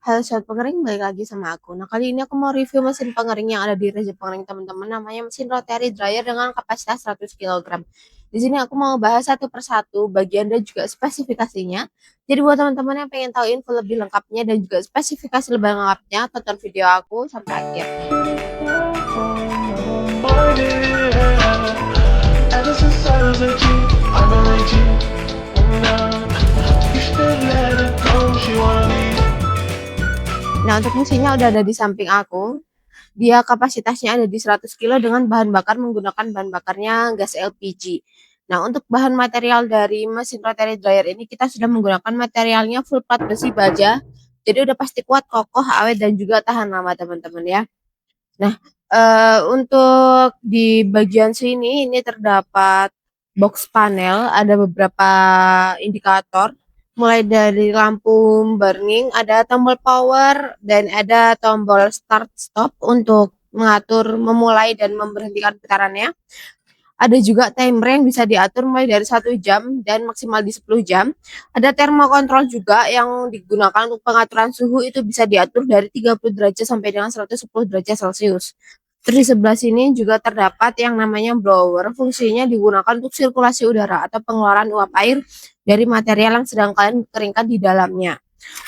Halo Sobat Pengering, balik lagi sama aku. Nah, kali ini aku mau review mesin pengering yang ada di Reject Pengering teman-teman. Namanya mesin rotary dryer dengan kapasitas 100 kg. Di sini aku mau bahas satu persatu bagian dan juga spesifikasinya. Jadi buat teman-teman yang pengen tahu info lebih lengkapnya dan juga spesifikasi lebih lengkapnya, tonton video aku sampai akhir. Nah, untuk mesinnya udah ada di samping aku. Dia kapasitasnya ada di 100 kilo dengan bahan bakar menggunakan bahan bakarnya gas LPG. Nah, untuk bahan material dari mesin rotary dryer ini kita sudah menggunakan materialnya full plat besi baja. Jadi udah pasti kuat, kokoh, awet dan juga tahan lama teman-teman ya. Nah, untuk di bagian sini ini terdapat box panel, ada beberapa indikator mulai dari lampu burning, ada tombol power dan ada tombol start stop untuk mengatur memulai dan memberhentikan putarannya. Ada juga timer yang bisa diatur mulai dari 1 jam dan maksimal di 10 jam. Ada thermokontrol juga yang digunakan untuk pengaturan suhu, itu bisa diatur dari 30 derajat sampai dengan 110 derajat Celcius. Terus di sebelah sini juga terdapat yang namanya blower, fungsinya digunakan untuk sirkulasi udara atau pengeluaran uap air dari material yang sedang kalian keringkan di dalamnya.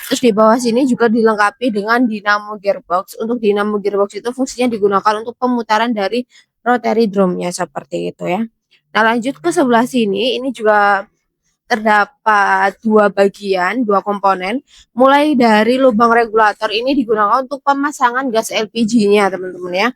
Terus di bawah sini juga dilengkapi dengan dinamo gearbox. Untuk dinamo gearbox itu fungsinya digunakan untuk pemutaran dari rotary drumnya seperti itu ya. Nah, lanjut ke sebelah sini, ini juga terdapat dua bagian, dua komponen. Mulai dari lubang regulator ini digunakan untuk pemasangan gas LPG-nya, teman-teman ya.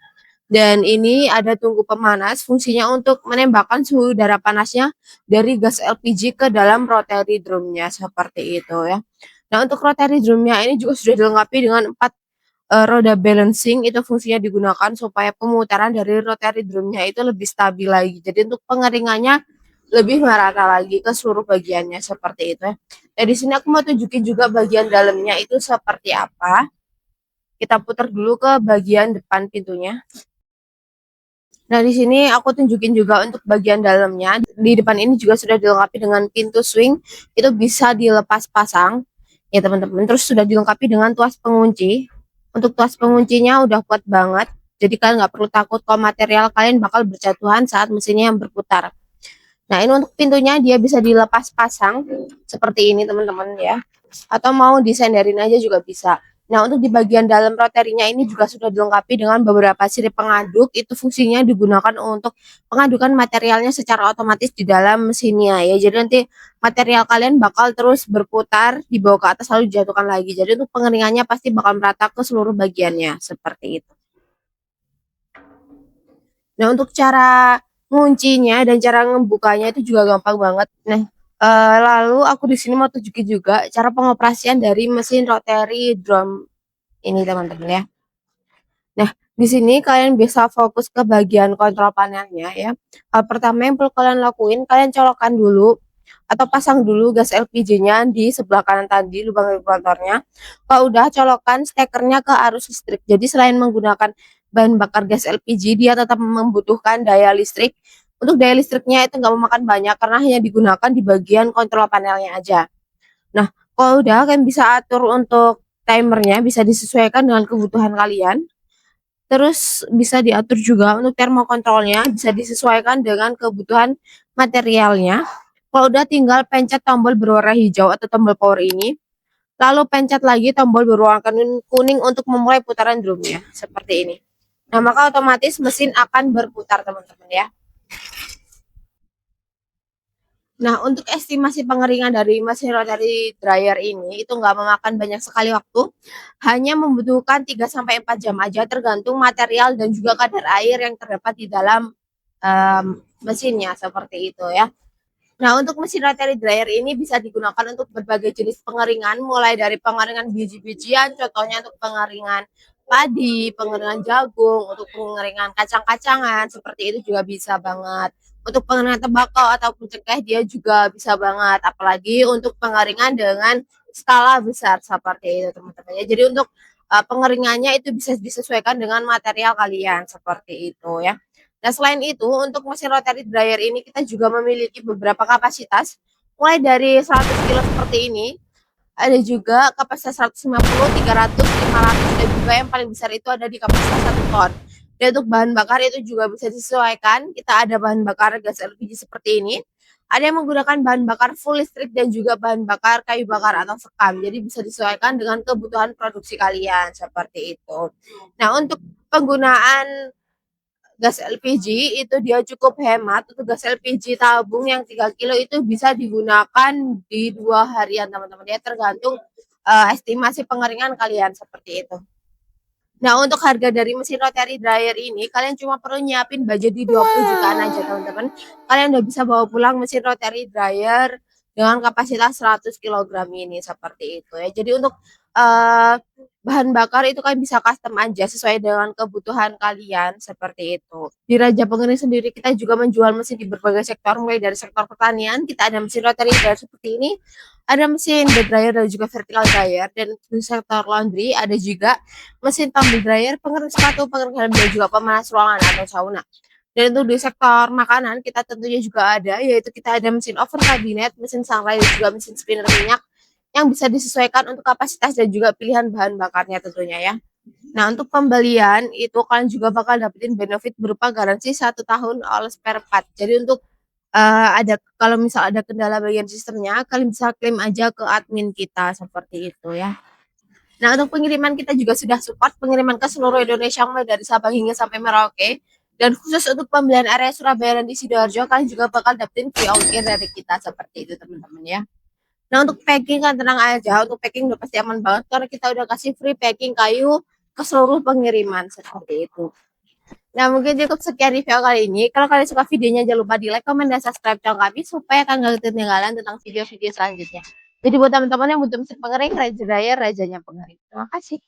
Dan ini ada tungku pemanas, fungsinya untuk menembakkan suhu udara panasnya dari gas LPG ke dalam rotary drumnya seperti itu ya. Nah, untuk rotary drumnya ini juga sudah dilengkapi dengan 4 roda balancing, itu fungsinya digunakan supaya pemutaran dari rotary drumnya itu lebih stabil lagi. Jadi untuk pengeringannya lebih merata lagi ke seluruh bagiannya seperti itu ya. Nah, di sini aku mau tunjukin juga bagian dalamnya itu seperti apa. Kita putar dulu ke bagian depan pintunya. Nah, di sini aku tunjukin juga untuk bagian dalamnya. Di depan ini juga sudah dilengkapi dengan pintu swing, itu bisa dilepas pasang ya teman-teman. Terus sudah dilengkapi dengan tuas pengunci. Untuk tuas penguncinya udah kuat banget, jadi kalian nggak perlu takut kalau material kalian bakal berjatuhan saat mesinnya yang berputar. Nah, ini untuk pintunya dia bisa dilepas pasang seperti ini teman-teman ya, atau mau disenderin aja juga bisa. Nah, untuk di bagian dalam roterinya ini juga sudah dilengkapi dengan beberapa sirip pengaduk, itu fungsinya digunakan untuk pengadukan materialnya secara otomatis di dalam mesinnya ya. Jadi nanti material kalian bakal terus berputar dibawa ke atas lalu dijatuhkan lagi. Jadi untuk pengeringannya pasti bakal merata ke seluruh bagiannya seperti itu. Nah, untuk cara nguncinya dan cara ngebukanya itu juga gampang banget. Nah, lalu aku di sini mau tunjukin juga cara pengoperasian dari mesin rotary drum ini teman-teman ya. Nah, di sini kalian bisa fokus ke bagian kontrol panelnya ya. Hal pertama yang perlu kalian lakuin, kalian colokkan dulu atau pasang dulu gas LPG-nya di sebelah kanan tadi, lubang regulatornya. Kalau udah, colokkan stekernya ke arus listrik. Jadi selain menggunakan bahan bakar gas LPG, dia tetap membutuhkan daya listrik. Untuk daya listriknya itu nggak memakan banyak karena hanya digunakan di bagian kontrol panelnya aja. Nah, kalau udah, kalian bisa atur untuk timernya, bisa disesuaikan dengan kebutuhan kalian. Terus bisa diatur juga untuk termokontrolnya, bisa disesuaikan dengan kebutuhan materialnya. Kalau udah, tinggal pencet tombol berwarna hijau atau tombol power ini, lalu pencet lagi tombol berwarna kuning untuk memulai putaran drumnya seperti ini. Nah, maka otomatis mesin akan berputar teman-teman ya. Nah, untuk estimasi pengeringan dari mesin rotary dryer ini itu nggak memakan banyak sekali waktu, hanya membutuhkan 3-4 jam aja tergantung material dan juga kadar air yang terdapat di dalam mesinnya seperti itu ya. Nah, untuk mesin rotary dryer ini bisa digunakan untuk berbagai jenis pengeringan, mulai dari pengeringan biji-bijian, contohnya untuk pengeringan padi, pengeringan jagung, untuk pengeringan kacang-kacangan, seperti itu juga bisa banget. Untuk pengeringan tembakau ataupun cengkeh dia juga bisa banget, apalagi untuk pengeringan dengan skala besar seperti itu teman-teman ya. Jadi untuk pengeringannya itu bisa disesuaikan dengan material kalian seperti itu ya. Nah, selain itu, untuk mesin rotary dryer ini kita juga memiliki beberapa kapasitas, mulai dari 100 kilo seperti ini, ada juga kapasitas 150, 300, 500, dan juga yang paling besar itu ada di kapasitas 1 ton. Dan untuk bahan bakar itu juga bisa disesuaikan. Kita ada bahan bakar gas LPG seperti ini. Ada yang menggunakan bahan bakar full listrik dan juga bahan bakar kayu bakar atau sekam. Jadi bisa disesuaikan dengan kebutuhan produksi kalian seperti itu. Nah, untuk penggunaan gas LPG itu dia cukup hemat. Untuk gas LPG tabung yang 3 kilo itu bisa digunakan di 2 harian teman-teman ya, tergantung estimasi pengeringan kalian seperti itu. Nah, untuk harga dari mesin rotary dryer ini, kalian cuma perlu nyiapin budget di 20 jutaan aja, teman-teman. Kalian udah bisa bawa pulang mesin rotary dryer dengan kapasitas 100 kilogram ini, seperti itu ya. Jadi untuk uh, bahan bakar itu kan bisa custom aja sesuai dengan kebutuhan kalian, seperti itu. Di Raja Pengering sendiri kita juga menjual mesin di berbagai sektor, mulai dari sektor pertanian, kita ada mesin rotary dryer seperti ini, ada mesin bed dryer dan juga vertical dryer, dan di sektor laundry ada juga mesin tumble dryer, pengering sepatu, pengering helm, dan juga pemanas ruangan atau sauna. Dan untuk di sektor makanan kita tentunya juga ada, yaitu kita ada mesin oven cabinet, mesin sangrai, dan juga mesin spinner minyak yang bisa disesuaikan untuk kapasitas dan juga pilihan bahan bakarnya tentunya ya. Nah, untuk pembelian itu kalian juga bakal dapetin benefit berupa garansi 1 tahun all spare part. Jadi untuk ada kalau misal ada kendala bagian sistemnya, kalian bisa klaim aja ke admin kita seperti itu ya. Nah, untuk pengiriman kita juga sudah support pengiriman ke seluruh Indonesia mulai dari Sabang hingga sampai Merauke. Dan khusus untuk pembelian area Surabaya dan di Sidoarjo, kalian juga bakal dapetin free ongkir dari kita seperti itu teman-teman ya. Nah, untuk packing kan tenang aja, untuk packing udah pasti aman banget karena kita udah kasih free packing kayu ke seluruh pengiriman seperti itu. Nah, mungkin cukup sekian review kali ini. Kalau kalian suka videonya, jangan lupa di like, comment, dan subscribe channel kami supaya kalian gak ketinggalan tentang video-video selanjutnya. Jadi buat teman-teman yang butuh mesin pengering, Raja Dryer, rajanya pengering. Terima kasih.